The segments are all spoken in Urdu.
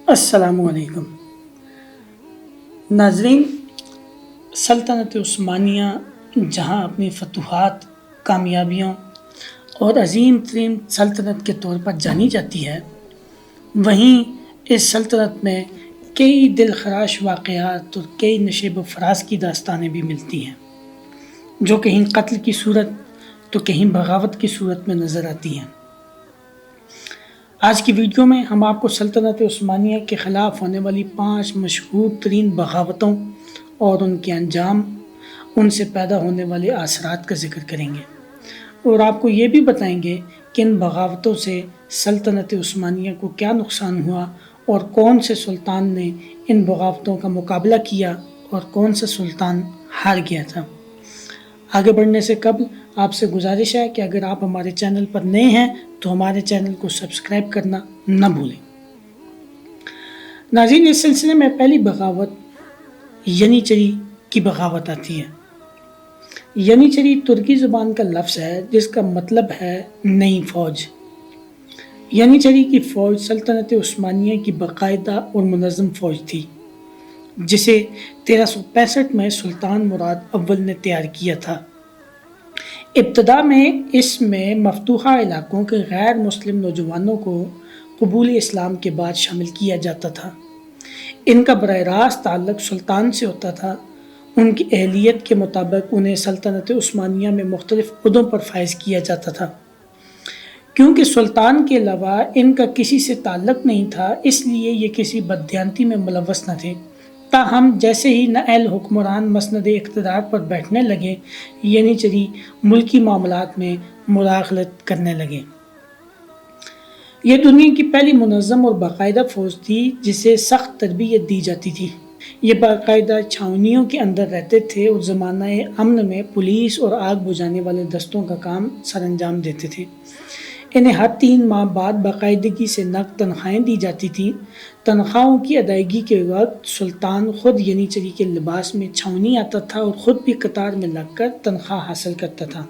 السلام علیکم ناظرین، سلطنت عثمانیہ جہاں اپنی فتوحات، کامیابیوں اور عظیم ترین سلطنت کے طور پر جانی جاتی ہے، وہیں اس سلطنت میں کئی دل خراش واقعات اور کئی نشیب و فراز کی داستانیں بھی ملتی ہیں، جو کہیں قتل کی صورت تو کہیں بغاوت کی صورت میں نظر آتی ہیں۔ آج کی ویڈیو میں ہم آپ کو سلطنت عثمانیہ کے خلاف ہونے والی 5 مشہور ترین بغاوتوں اور ان کے انجام، ان سے پیدا ہونے والے اثرات کا ذکر کریں گے، اور آپ کو یہ بھی بتائیں گے کہ ان بغاوتوں سے سلطنت عثمانیہ کو کیا نقصان ہوا اور کون سے سلطان نے ان بغاوتوں کا مقابلہ کیا اور کون سا سلطان ہار گیا تھا۔ آگے بڑھنے سے قبل آپ سے گزارش ہے کہ اگر آپ ہمارے چینل پر نئے ہیں تو ہمارے چینل کو سبسکرائب کرنا نہ بھولیں۔ ناظرین، اس سلسلے میں پہلی بغاوت ینیچری کی بغاوت آتی ہے۔ ینیچری ترکی زبان کا لفظ ہے جس کا مطلب ہے نئی فوج۔ ینیچری کی فوج سلطنت عثمانیہ کی باقاعدہ اور منظم فوج تھی، جسے 1365 میں سلطان مراد اول نے تیار کیا تھا۔ ابتدا میں اس میں مفتوحہ علاقوں کے غیر مسلم نوجوانوں کو قبول اسلام کے بعد شامل کیا جاتا تھا۔ ان کا براہ راست تعلق سلطان سے ہوتا تھا۔ ان کی اہلیت کے مطابق انہیں سلطنت عثمانیہ میں مختلف عہدوں پر فائز کیا جاتا تھا۔ کیونکہ سلطان کے علاوہ ان کا کسی سے تعلق نہیں تھا، اس لیے یہ کسی بددیانتی میں ملوث نہ تھے۔ تاہم جیسے ہی نااہل حکمران مسند اقتدار پر بیٹھنے لگے، ینیچری ملکی معاملات میں مداخلت کرنے لگے۔ یہ دنیا کی پہلی منظم اور باقاعدہ فوج تھی جسے سخت تربیت دی جاتی تھی۔ یہ باقاعدہ چھاؤنیوں کے اندر رہتے تھے اور زمانہ امن میں پولیس اور آگ بجھانے والے دستوں کا کام سر انجام دیتے تھے۔ انہیں ہر 3 ماہ بعد باقاعدگی سے نقد تنخواہیں دی جاتی تھیں۔ تنخواہوں کی ادائیگی کے وقت سلطان خود ینیچری کے لباس میں چھاؤنی آتا تھا اور خود بھی قطار میں لگ کر تنخواہ حاصل کرتا تھا۔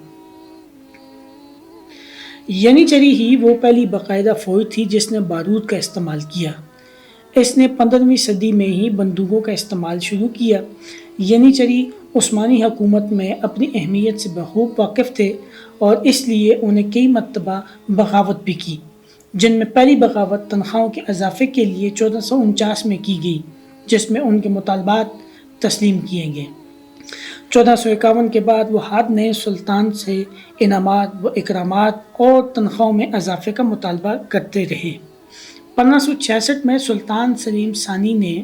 ینیچری ہی وہ پہلی باقاعدہ فوج تھی جس نے بارود کا استعمال کیا۔ اس نے 15ویں صدی میں ہی بندوقوں کا استعمال شروع کیا۔ ینیچری عثمانی حکومت میں اپنی اہمیت سے بخوب واقف تھے اور اس لیے انہیں کئی مرتبہ بغاوت بھی کی، جن میں پہلی بغاوت تنخواہوں کے اضافے کے لیے 1449 میں کی گئی، جس میں ان کے مطالبات تسلیم کیے گئے۔ 1451 کے بعد وہ ہر نئے سلطان سے انعامات و اکرامات اور تنخواہوں میں اضافے کا مطالبہ کرتے رہے۔ 1566 میں سلطان سلیم ثانی نے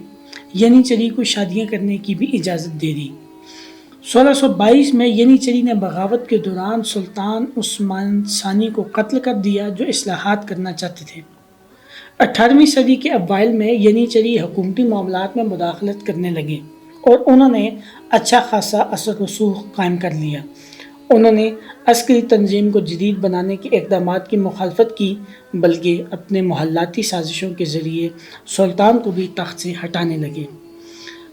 ینیچری کو شادیاں کرنے کی بھی اجازت دے دی۔ 1622 میں ینیچری نے بغاوت کے دوران سلطان عثمان ثانی کو قتل کر دیا، جو اصلاحات کرنا چاہتے تھے۔ 18ویں صدی کے اوائل میں ینیچری حکومتی معاملات میں مداخلت کرنے لگے اور انہوں نے اچھا خاصا اثر رسوخ قائم کر لیا۔ انہوں نے عسکری تنظیم کو جدید بنانے کے اقدامات کی مخالفت کی، بلکہ اپنے محلاتی سازشوں کے ذریعے سلطان کو بھی تخت سے ہٹانے لگے۔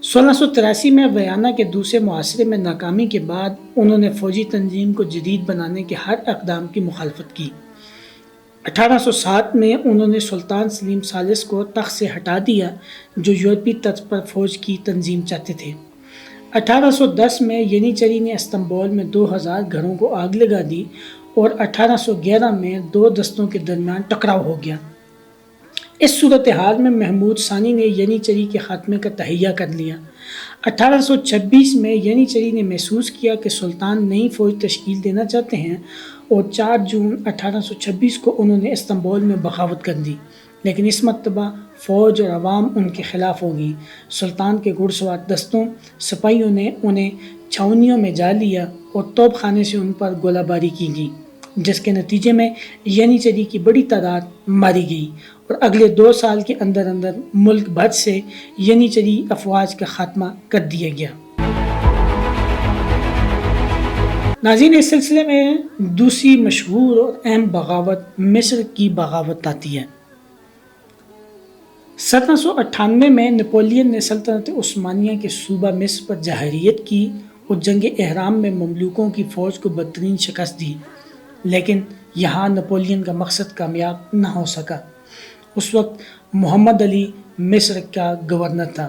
1683 میں ویانا کے دوسرے محاصرے میں ناکامی کے بعد انہوں نے فوجی تنظیم کو جدید بنانے کے ہر اقدام کی مخالفت کی۔ 1807 میں انہوں نے سلطان سلیم ثالث کو تخت سے ہٹا دیا، جو یورپی طرز پر فوج کی تنظیم چاہتے تھے۔ 1810 میں ینیچری نے استنبول میں 2000 گھروں کو آگ لگا دی اور 1811 میں 2 دستوں کے درمیان ٹکراؤ ہو گیا۔ اس صورتحال میں محمود ثانی نے ینیچری کے خاتمے کا تہیہ کر لیا۔ 1826 میں ینیچری نے محسوس کیا کہ سلطان نئی فوج تشکیل دینا چاہتے ہیں اور 4 جون 1826 کو انہوں نے استنبول میں بغاوت کر دی، لیکن اس مرتبہ فوج اور عوام ان کے خلاف ہو گئی۔ سلطان کے گھڑ سوار دستوں سپاہیوں نے انہیں چھاؤنیوں میں جا لیا اور توپ خانے سے ان پر گولہ باری کی گئی، جس کے نتیجے میں ینیچری کی بڑی تعداد ماری گئی اور اگلے 2 سال کے اندر اندر ملک بھر سے ینیچری افواج کا خاتمہ کر دیا گیا۔ ناظرین، اس سلسلے میں دوسری مشہور اور اہم بغاوت مصر کی بغاوت آتی ہے۔ 1798 میں نپولین نے سلطنت عثمانیہ کے صوبہ مصر پر جارحیت کی اور جنگ احرام میں مملوکوں کی فوج کو بدترین شکست دی، لیکن یہاں نپولین کا مقصد کامیاب نہ ہو سکا۔ اس وقت محمد علی مصر کا گورنر تھا۔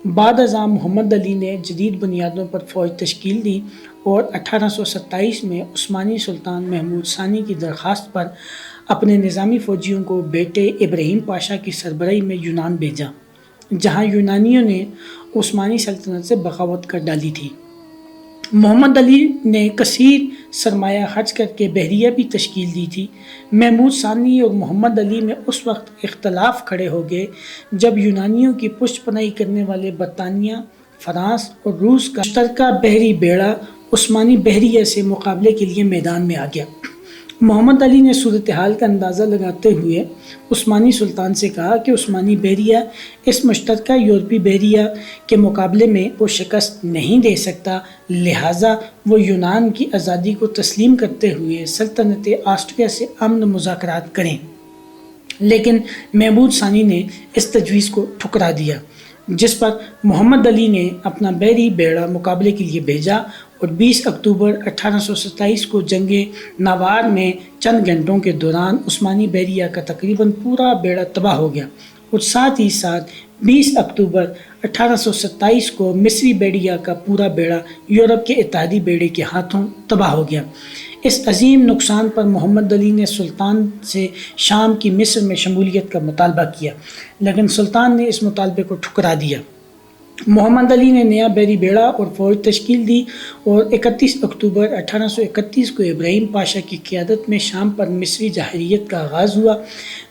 بعد ازاں محمد علی نے جدید بنیادوں پر فوج تشکیل دی اور 1827 میں عثمانی سلطان محمود ثانی کی درخواست پر اپنے نظامی فوجیوں کو بیٹے ابراہیم پاشا کی سربراہی میں یونان بھیجا، جہاں یونانیوں نے عثمانی سلطنت سے بغاوت کر ڈالی تھی۔ محمد علی نے کثیر سرمایہ خرچ کر کے بحریہ بھی تشکیل دی تھی۔ محمود ثانی اور محمد علی میں اس وقت اختلاف کھڑے ہو گئے جب یونانیوں کی پشت پناہی کرنے والے برطانیہ، فرانس اور روس کا مشترکہ بحری بیڑا عثمانی بحریہ سے مقابلے کے لیے میدان میں آ گیا۔ محمد علی نے صورتحال کا اندازہ لگاتے ہوئے عثمانی سلطان سے کہا کہ عثمانی بحریہ اس مشترکہ یورپی بحریہ کے مقابلے میں وہ شکست نہیں دے سکتا، لہٰذا وہ یونان کی آزادی کو تسلیم کرتے ہوئے سلطنت آسٹریا سے امن مذاکرات کریں۔ لیکن محمود ثانی نے اس تجویز کو ٹھکرا دیا، جس پر محمد علی نے اپنا بحری بیڑا مقابلے کے لیے بھیجا اور 20 اکتوبر 1827 کو جنگ ناوار میں چند گھنٹوں کے دوران عثمانی بحریہ کا تقریباً پورا بیڑا تباہ ہو گیا، اور ساتھ ہی ساتھ 20 اکتوبر 1827 کو مصری بحریہ کا پورا بیڑا یورپ کے اتحادی بیڑے کے ہاتھوں تباہ ہو گیا۔ اس عظیم نقصان پر محمد علی نے سلطان سے شام کی مصر میں شمولیت کا مطالبہ کیا، لیکن سلطان نے اس مطالبے کو ٹھکرا دیا۔ محمد علی نے نیا بحری بیڑا اور فوج تشکیل دی اور 31 اکتوبر 1831 کو ابراہیم پاشا کی قیادت میں شام پر مصری جارحیت کا آغاز ہوا۔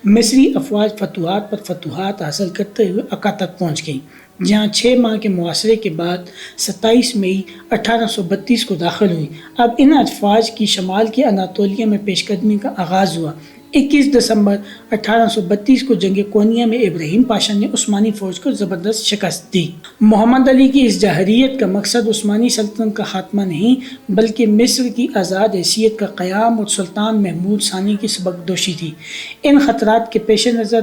مصری افواج فتوحات پر فتوحات حاصل کرتے ہوئے عکا تک پہنچ گئیں، جہاں 6 ماہ کے محاصرے کے بعد 27 مئی 1832 کو داخل ہوئی۔ اب ان افواج کی شمال کے اناطولیہ میں پیش قدمی کا آغاز ہوا۔ 21 دسمبر 1832 کو جنگ کونیا میں ابراہیم پاشا نے عثمانی فوج کو زبردست شکست دی۔ محمد علی کی اس جارحیت کا مقصد عثمانی سلطنت کا خاتمہ نہیں بلکہ مصر کی آزاد حیثیت کا قیام اور سلطان محمود ثانی کی سبکدوشی تھی۔ ان خطرات کے پیش نظر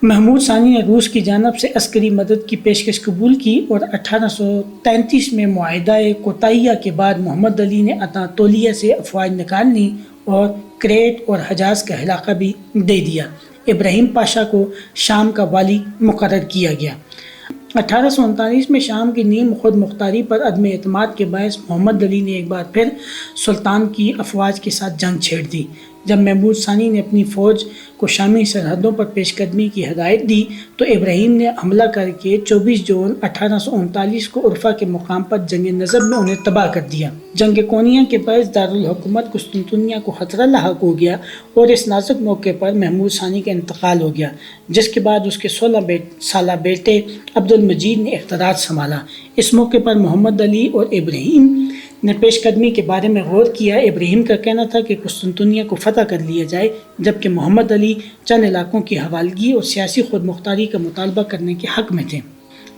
محمود ثانی نے روس کی جانب سے عسکری مدد کی پیشکش قبول کی اور 1833 میں معاہدہ کوتاہیہ کے بعد محمد علی نے اناطولیہ سے افواج نکال لی اور کریٹ اور حجاز کا علاقہ بھی دے دیا۔ ابراہیم پاشا کو شام کا والی مقرر کیا گیا۔ 1839 میں شام کی نیم خود مختاری پر عدم اعتماد کے باعث محمد علی نے ایک بار پھر سلطان کی افواج کے ساتھ جنگ چھیڑ دی۔ جب محمود ثانی نے اپنی فوج کو شامی سرحدوں پر پیش قدمی کی ہدایت دی تو ابراہیم نے حملہ کر کے 24 جون 1839 کو عرفہ کے مقام پر جنگ نظب میں انہیں تباہ کر دیا۔ جنگ کونیا کے باعث دارالحکومت قسطنطنیہ کو خطرہ لاحق ہو گیا اور اس نازک موقع پر محمود ثانی کا انتقال ہو گیا، جس کے بعد اس کے 16 سالہ بیٹے عبد المجید نے اقتدار سنبھالا۔ اس موقع پر محمد علی اور ابراہیم نے پیش قدمی کے بارے میں غور کیا۔ ابراہیم کا کہنا تھا کہ قسطنطنیہ کو فتح کر لیا جائے، جبکہ محمد علی چند علاقوں کی حوالگی اور سیاسی خود مختاری کا مطالبہ کرنے کے حق میں تھے،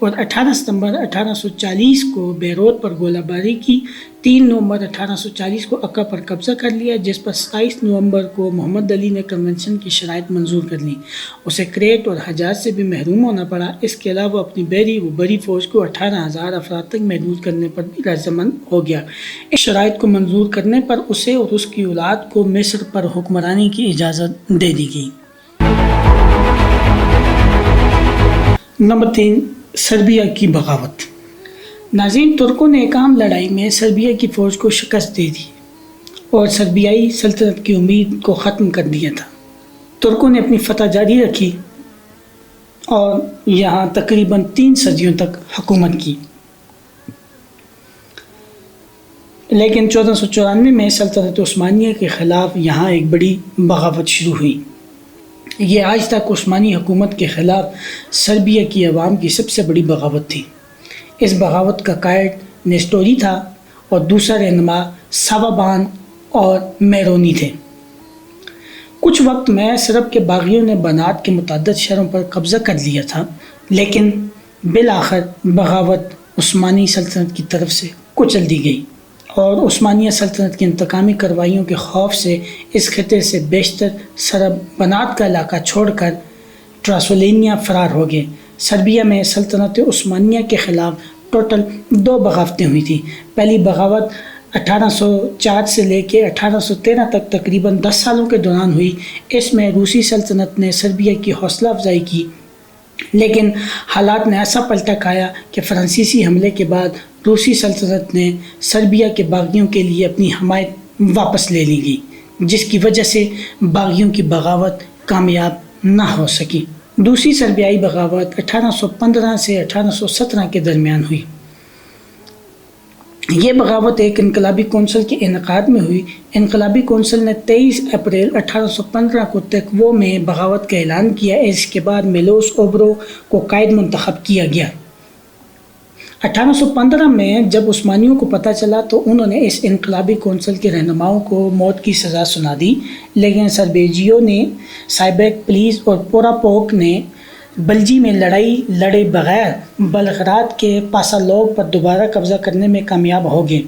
اور 18 ستمبر 1840 کو بیروت پر گولہ باری کی۔ 3 نومبر 1840 کو عکا پر قبضہ کر لیا، جس پر 27 نومبر کو محمد علی نے کنونشن کی شرائط منظور کر لیں۔ اسے کریٹ اور حجاز سے بھی محروم ہونا پڑا۔ اس کے علاوہ اپنی بڑی فوج کو 18,000 افراد تک محدود کرنے پر بھی رضامند ہو گیا۔ اس شرائط کو منظور کرنے پر اسے اور اس کی اولاد کو مصر پر حکمرانی کی اجازت دے دی گئی۔ نمبر 3، سربیا کی بغاوت۔ ناظرین، ترکوں نے ایک عام لڑائی میں سربیا کی فوج کو شکست دے دی اور سربیائی سلطنت کی امید کو ختم کر دیا تھا۔ ترکوں نے اپنی فتح جاری رکھی اور یہاں تقریباً 3 صدیوں تک حکومت کی، لیکن 1494 میں سلطنت عثمانیہ کے خلاف یہاں ایک بڑی بغاوت شروع ہوئی۔ یہ آج تک عثمانی حکومت کے خلاف سربیا کی عوام کی سب سے بڑی بغاوت تھی۔ اس بغاوت کا قائد نیسٹوری تھا اور دوسرا رہنما ساوابان اور میرونی تھے۔ کچھ وقت میں سرب کے باغیوں نے بنات کے متعدد شہروں پر قبضہ کر لیا تھا، لیکن بالآخر بغاوت عثمانی سلطنت کی طرف سے کچل دی گئی اور عثمانیہ سلطنت کی انتقامی کارروائیوں کے خوف سے اس خطے سے بیشتر سرب بنات کا علاقہ چھوڑ کر ٹرانسلوینیا فرار ہو گئے۔ سربیا میں سلطنت عثمانیہ کے خلاف ٹوٹل 2 بغاوتیں ہوئی تھیں۔ پہلی بغاوت 1804 سے لے کے 1813 تک تقریباً 10 سالوں کے دوران ہوئی۔ اس میں روسی سلطنت نے سربیا کی حوصلہ افزائی کی لیکن حالات نے ایسا پلٹا کھایا کہ فرانسیسی حملے کے بعد روسی سلطنت نے سربیا کے باغیوں کے لیے اپنی حمایت واپس لے لی گئی، جس کی وجہ سے باغیوں کی بغاوت کامیاب نہ ہو سکی۔ دوسری سربیائی بغاوت 1815 سے 1817 کے درمیان ہوئی۔ یہ بغاوت ایک انقلابی کونسل کے انعقاد میں ہوئی۔ انقلابی کونسل نے 23 اپریل 1815 کو تکوو میں بغاوت کا اعلان کیا۔ اس کے بعد میلوس اوبرو کو قائد منتخب کیا گیا۔ 1815 میں جب عثمانیوں کو پتہ چلا تو انہوں نے اس انقلابی کونسل کے رہنماؤں کو موت کی سزا سنا دی، لیکن سربیجیوں نے سائبیک پولیس اور پورا پوک نے بلجی میں لڑائی لڑے بغیر بلغراد کے پاسالوگ پر دوبارہ قبضہ کرنے میں کامیاب ہو گئے۔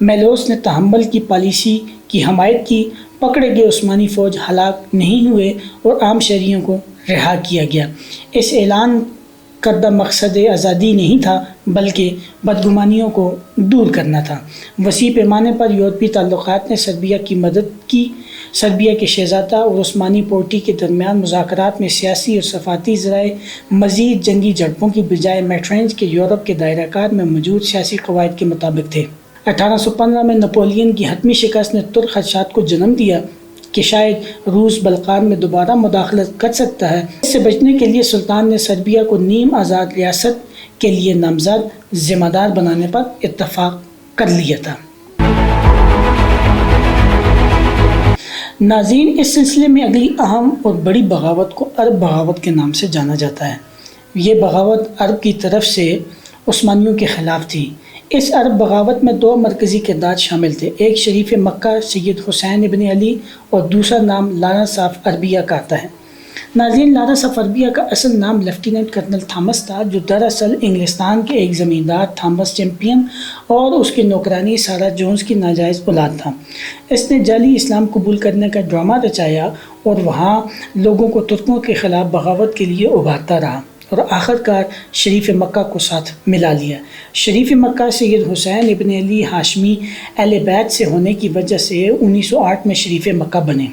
میلوس نے تحمل کی پالیسی کی حمایت کی۔ پکڑے گئے عثمانی فوج ہلاک نہیں ہوئے اور عام شہریوں کو رہا کیا گیا۔ اس اعلان کردہ مقصد آزادی نہیں تھا بلکہ بدگمانیوں کو دور کرنا تھا۔ وسیع پیمانے پر یورپی تعلقات نے سربیا کی مدد کی۔ سربیا کے شہزادہ اور عثمانی پورٹی کے درمیان مذاکرات میں سیاسی اور صفاتی ذرائع مزید جنگی جھڑپوں کی بجائے میٹرینچ کے یورپ کے دائرہ کار میں موجود سیاسی قواعد کے مطابق تھے۔ 1815 میں نپولین کی حتمی شکست نے ترک خدشات کو جنم دیا کہ شاید روس بلقان میں دوبارہ مداخلت کر سکتا ہے۔ اس سے بچنے کے لیے سلطان نے سربیا کو نیم آزاد ریاست کے لیے نامزد ذمہ دار بنانے پر اتفاق کر لیا تھا۔ ناظرین، اس سلسلے میں اگلی اہم اور بڑی بغاوت کو عرب بغاوت کے نام سے جانا جاتا ہے۔ یہ بغاوت عرب کی طرف سے عثمانیوں کے خلاف تھی۔ اس عرب بغاوت میں دو مرکزی کردار شامل تھے، ایک شریف مکہ سید حسین ابن علی اور دوسرا نام لارنس آف اربیہ کا آتا ہے۔ ناظرین، لارنس آف اربیہ کا اصل نام لیفٹیننٹ کرنل تھامس تھا، جو دراصل انگلستان کے ایک زمیندار تھامس چیمپئن اور اس کے نوکرانی سارہ جونز کی ناجائز اولاد تھا۔ اس نے جعلی اسلام قبول کرنے کا ڈرامہ رچایا اور وہاں لوگوں کو ترکوں کے خلاف بغاوت کے لیے ابھارتا رہا اور آخر کار شریف مکہ کو ساتھ ملا لیا۔ شریف مکہ سید حسین ابن علی ہاشمی اہل بیت سے ہونے کی وجہ سے 1908 میں شریف مکہ بنے۔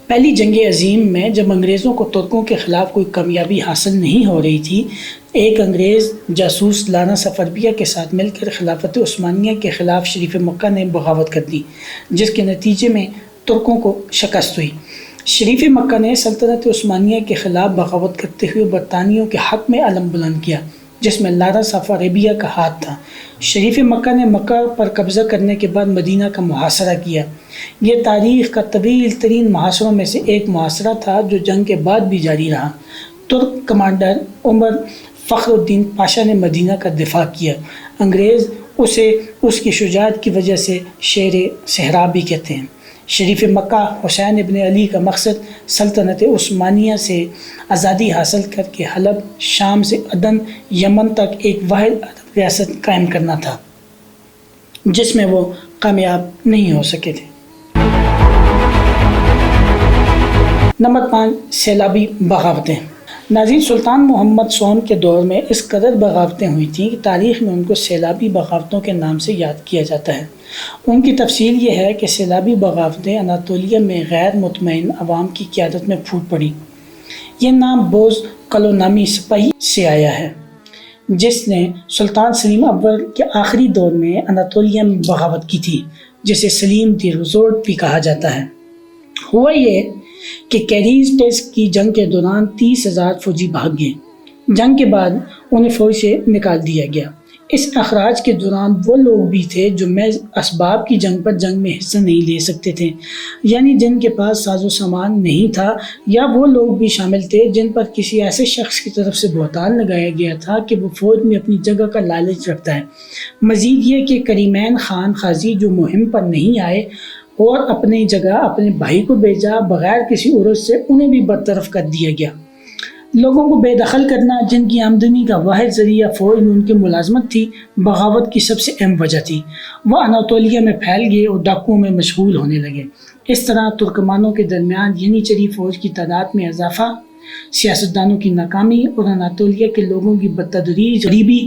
پہلی جنگ عظیم میں جب انگریزوں کو ترکوں کے خلاف کوئی کامیابی حاصل نہیں ہو رہی تھی، ایک انگریز جاسوس لارنس آف اربیہ کے ساتھ مل کر خلافت عثمانیہ کے خلاف شریف مکہ نے بغاوت کر دی، جس کے نتیجے میں ترکوں کو شکست ہوئی۔ شریف مکہ نے سلطنت عثمانیہ کے خلاف بغاوت کرتے ہوئے برطانیوں کے حق میں علم بلند کیا، جس میں لارنس آف اربیہ کا ہاتھ تھا۔ شریف مکہ نے مکہ پر قبضہ کرنے کے بعد مدینہ کا محاصرہ کیا۔ یہ تاریخ کا طویل ترین محاصروں میں سے ایک محاصرہ تھا جو جنگ کے بعد بھی جاری رہا۔ ترک کمانڈر عمر فخر الدین پاشا نے مدینہ کا دفاع کیا۔ انگریز اسے اس کی شجاعت کی وجہ سے شیر صحرا بھی کہتے ہیں۔ شریف مکہ حسین ابن علی کا مقصد سلطنت عثمانیہ سے آزادی حاصل کر کے حلب، شام سے عدن، یمن تک ایک واحد عرب ریاست قائم کرنا تھا، جس میں وہ کامیاب نہیں ہو سکے تھے۔ نمبر 5، سیلابی بغاوتیں۔ ناظرین، سلطان محمد سوم کے دور میں اس قدر بغاوتیں ہوئی تھیں کہ تاریخ میں ان کو سیلابی بغاوتوں کے نام سے یاد کیا جاتا ہے۔ ان کی تفصیل یہ ہے کہ سیلابی بغاوتیں اناطولیہ میں غیر مطمئن عوام کی قیادت میں پھوٹ پڑیں۔ یہ نام بوز کلو نامی سپاہی سے آیا ہے، جس نے سلطان سلیم اول کے آخری دور میں اناطولیہ میں بغاوت کی تھی، جسے سلیم دی ریزورٹ بھی کہا جاتا ہے۔ ہوا یہ کہ کیریز ٹیسٹ کی جنگ کے دوران 30,000 فوجی بھاگ گئے۔ جنگ کے بعد انہیں فوج سے نکال دیا گیا۔ اس اخراج کے دوران وہ لوگ بھی تھے جو محض اسباب کی جنگ پر جنگ میں حصہ نہیں لے سکتے تھے، یعنی جن کے پاس ساز و سامان نہیں تھا، یا وہ لوگ بھی شامل تھے جن پر کسی ایسے شخص کی طرف سے بہتان لگایا گیا تھا کہ وہ فوج میں اپنی جگہ کا لالچ رکھتا ہے۔ مزید یہ کہ کریمین خان خازی جو مہم پر نہیں آئے اور اپنی جگہ اپنے بھائی کو بھیجا، بغیر کسی عرض سے انہیں بھی برطرف کر دیا گیا۔ لوگوں کو بے دخل کرنا، جن کی آمدنی کا واحد ذریعہ فوج میں ان کی ملازمت تھی، بغاوت کی سب سے اہم وجہ تھی۔ وہ اناطولیہ میں پھیل گئے اور ڈاکوؤں میں مشغول ہونے لگے۔ اس طرح ترکمانوں کے درمیان ینیچری فوج کی تعداد میں اضافہ، سیاستدانوں کی ناکامی اور اناطولیہ کے لوگوں کی بتدریج غریبی،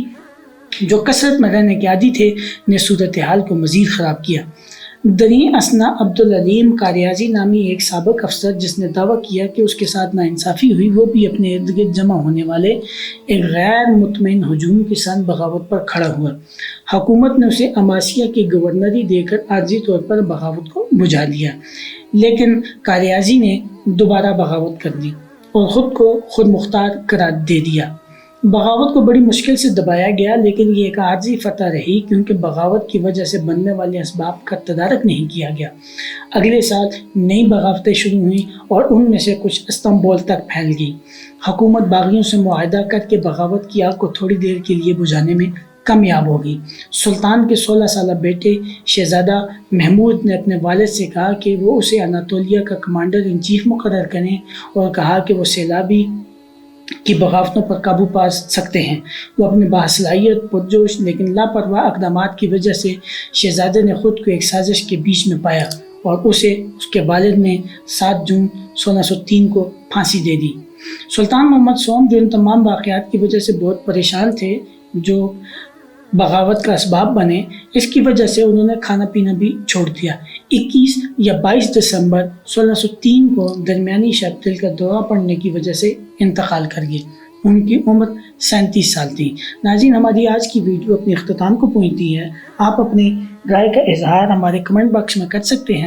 جو کثرت میں رہنے کے عادی تھے، نے صورتحال کو مزید خراب کیا۔ دنی اسنا عبدالعلیم قاریازی نامی ایک سابق افسر جس نے دعویٰ کیا کہ اس کے ساتھ ناانصافی ہوئی، وہ بھی اپنے ارد گرد جمع ہونے والے ایک غیر مطمئن ہجوم کے ساتھ بغاوت پر کھڑا ہوا۔ حکومت نے اسے اماسیا کی گورنری دے کر عارضی طور پر بغاوت کو بجھا دیا، لیکن قاریازی نے دوبارہ بغاوت کر دی اور خود کو خود مختار قرار دے دیا۔ بغاوت کو بڑی مشکل سے دبایا گیا، لیکن یہ ایک عارضی فتح رہی کیونکہ بغاوت کی وجہ سے بننے والے اسباب کا تدارک نہیں کیا گیا۔ اگلے سال نئی بغاوتیں شروع ہوئیں اور ان میں سے کچھ استنبول تک پھیل گئیں۔ حکومت باغیوں سے معاہدہ کر کے بغاوت کی آگ کو تھوڑی دیر کے لیے بجھانے میں کامیاب ہو گئی۔ سلطان کے 16 سالہ بیٹے شہزادہ محمود نے اپنے والد سے کہا کہ وہ اسے اناطولیہ کا کمانڈر ان چیف مقرر کریں اور کہا کہ وہ سیلابی کی بغاوتوں پر قابو پا سکتے ہیں۔ وہ اپنے باصلاحیت، پرجوش لیکن لاپرواہ اقدامات کی وجہ سے شہزادے نے خود کو ایک سازش کے بیچ میں پایا اور اسے اس کے والد نے 7 جون 1603 کو پھانسی دے دی۔ سلطان محمد سوم جو ان تمام واقعات کی وجہ سے بہت پریشان تھے جو بغاوت کا اسباب بنے، اس کی وجہ سے انہوں نے کھانا پینا بھی چھوڑ دیا۔ 21 یا 22 دسمبر 1603 کو درمیانی شب دل کا دورہ پڑنے کی وجہ سے انتقال کر گئے۔ ان کی عمر 37 سال تھی۔ ناظرین، ہماری آج کی ویڈیو اپنے اختتام کو پہنچتی ہے۔ آپ اپنی رائے کا اظہار ہمارے کمنٹ باکس میں کر سکتے ہیں۔